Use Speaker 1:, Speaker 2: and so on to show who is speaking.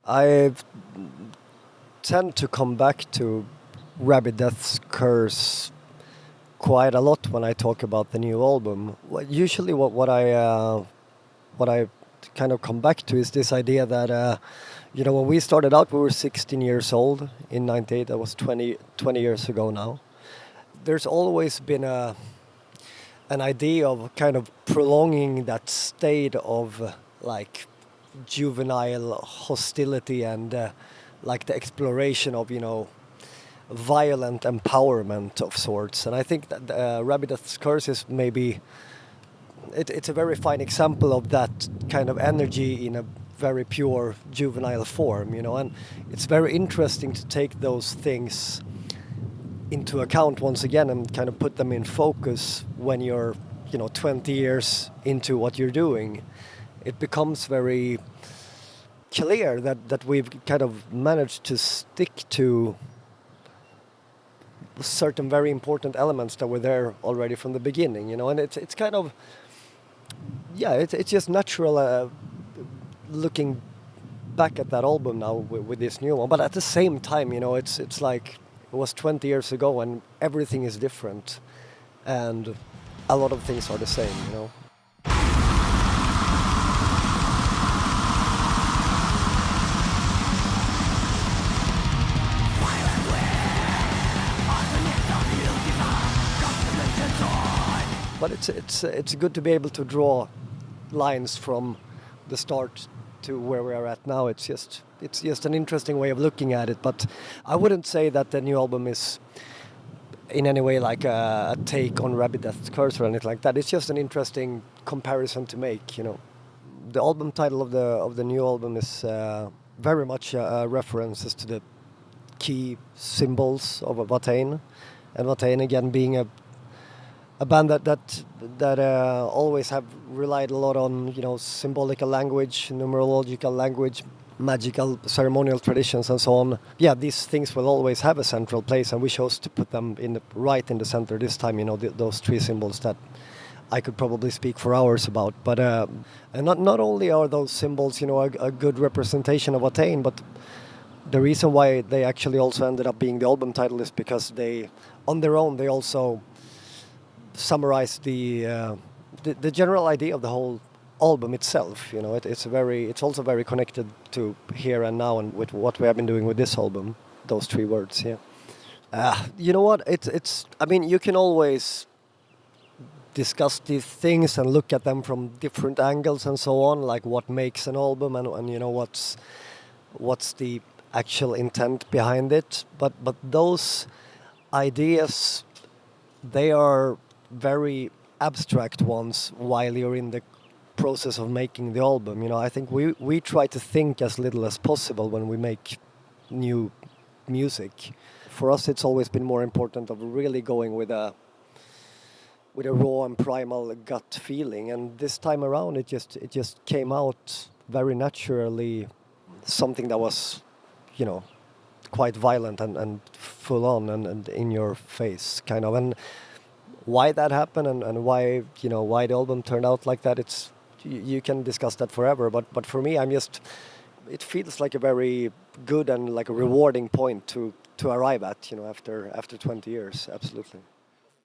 Speaker 1: I tend to come back to Rabid Death's Curse quite a lot when I talk about the new album. Usually what I kind of come back to is this idea that when we started out, we were 16 years old in 98. That was 20 years ago now. There's always been an idea of kind of prolonging that state of like juvenile hostility and like the exploration of violent empowerment of sorts. And I think that Rabid Death's Curse is maybe it's a very fine example of that kind of energy in a very pure juvenile form, and it's very interesting to take those things into account once again and kind of put them in focus when you're 20 years into what you're doing. It becomes very clear that we've kind of managed to stick to certain very important elements that were there already from the beginning, and it's kind of it's just natural looking back at that album now with this new one. But at the same time, it's like it was 20 years ago and everything is different and a lot of things are the same. But it's good to be able to draw lines from the start to where we are at now. It's just an interesting way of looking at it. But I wouldn't say that the new album is in any way like a take on Rabid Death's Curse or anything like that. It's just an interesting comparison to make. The album title of the new album is very much references to the key symbols of Watain, and Watain again being a band that always have relied a lot on symbolical language, numerological language, magical ceremonial traditions, and so on. Yeah, these things will always have a central place, and we chose to put them right in the center this time. Those three symbols that I could probably speak for hours about. But and not only are those symbols a good representation of Watain, but the reason why they actually also ended up being the album title is because they, on their own, they also summarize the general idea of the whole album itself. It's also very connected to here and now and with what we have been doing with this album. Those three words, yeah. You know what? I mean, you can always discuss these things and look at them from different angles and so on, like what makes an album and what's the actual intent behind it. But those ideas, they are very abstract ones while you're in the process of making the album. I think we try to think as little as possible when we make new music. For us, it's always been more important of really going with a raw and primal gut feeling, and this time around it just came out very naturally, something that was quite violent and full on and in your face kind of. And why that happened and why the album turned out like that, you can discuss that forever, but for me, it feels like a very good and like a rewarding point to arrive at after 20 years. Absolutely.